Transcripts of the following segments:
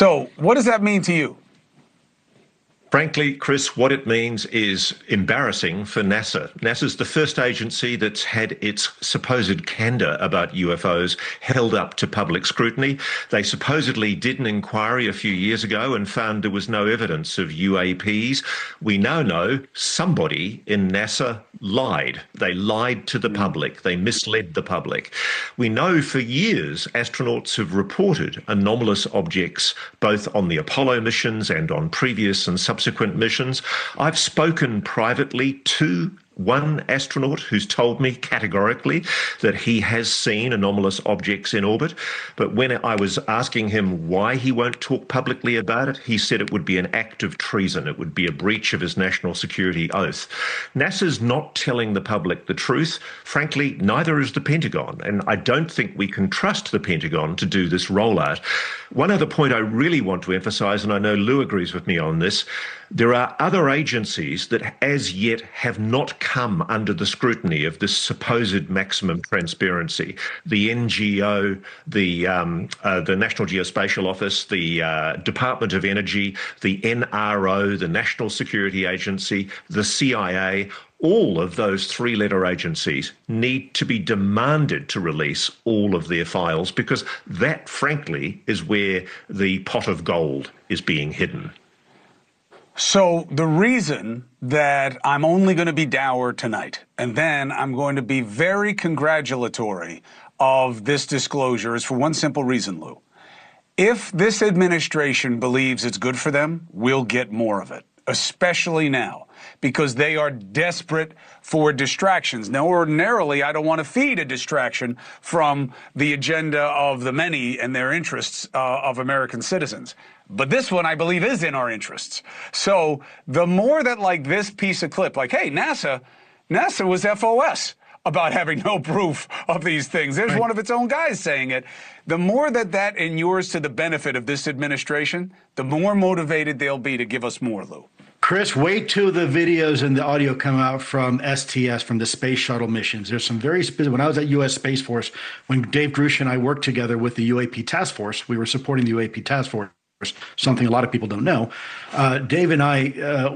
So what does that mean to you? Frankly, Chris, what it means is embarrassing for NASA. NASA's the first agency that's had its supposed candor about UFOs held up to public scrutiny. They supposedly did an inquiry a few years ago and found there was no evidence of UAPs. We now know somebody in NASA lied. They lied to the public. They misled the public. We know for years astronauts have reported anomalous objects both on the Apollo missions and on previous and subsequent missions. I've spoken privately to one astronaut who's told me categorically that he has seen anomalous objects in orbit. But when I was asking him why he won't talk publicly about it, he said it would be an act of treason. It would be a breach of his national security oath. NASA's not telling the public the truth. Frankly, neither is the Pentagon. And I don't think we can trust the Pentagon to do this rollout. One other point I really want to emphasize, and I know Lou agrees with me on this, there are other agencies that as yet have not come under the scrutiny of this supposed maximum transparency. The NGO, the National Geospatial Office, the Department of Energy, the NRO, the National Security Agency, the CIA, all of those three-letter agencies need to be demanded to release all of their files because that, frankly, is where the pot of gold is being hidden. So the reason that I'm only going to be dour tonight, and then I'm going to be very congratulatory of this disclosure, is for one simple reason, Lou. If this administration believes it's good for them, we'll get more of it, especially now, because they are desperate for distractions. Now, ordinarily, I don't want to feed a distraction from the agenda of the many and their interests of American citizens. But this one, I believe, is in our interests. So the more that, like, this piece of clip, like, hey, NASA was FOS about having no proof of these things. There's one of its own guys saying it. The more that that inures to the benefit of this administration, the more motivated they'll be to give us more, Lou. Chris, wait till the videos and the audio come out from STS, from the Space Shuttle missions. There's some very specific. When I was at U.S. Space Force, when Dave Grush and I worked together with the UAP Task Force, we were supporting the UAP Task Force, something a lot of people don't know. Dave and I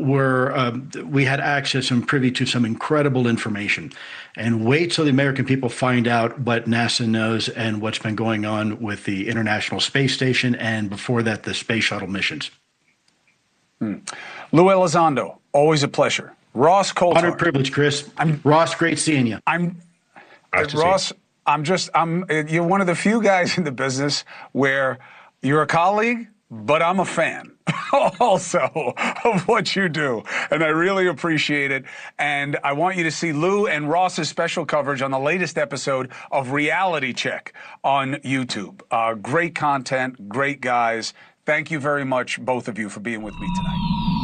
we had access and privy to some incredible information. And wait till the American people find out what NASA knows and what's been going on with the International Space Station and before that, the Space Shuttle missions. Luis Elizondo, always a pleasure. Ross Coulthart. Honor, privilege, Chris. Ross, great seeing you. Ross, you're one of the few guys in the business where you're a colleague, but I'm a fan also of what you do. And I really appreciate it. And I want you to see Lou and Ross's special coverage on the latest episode of Reality Check on YouTube. Great content, great guys. Thank you very much, both of you, for being with me tonight.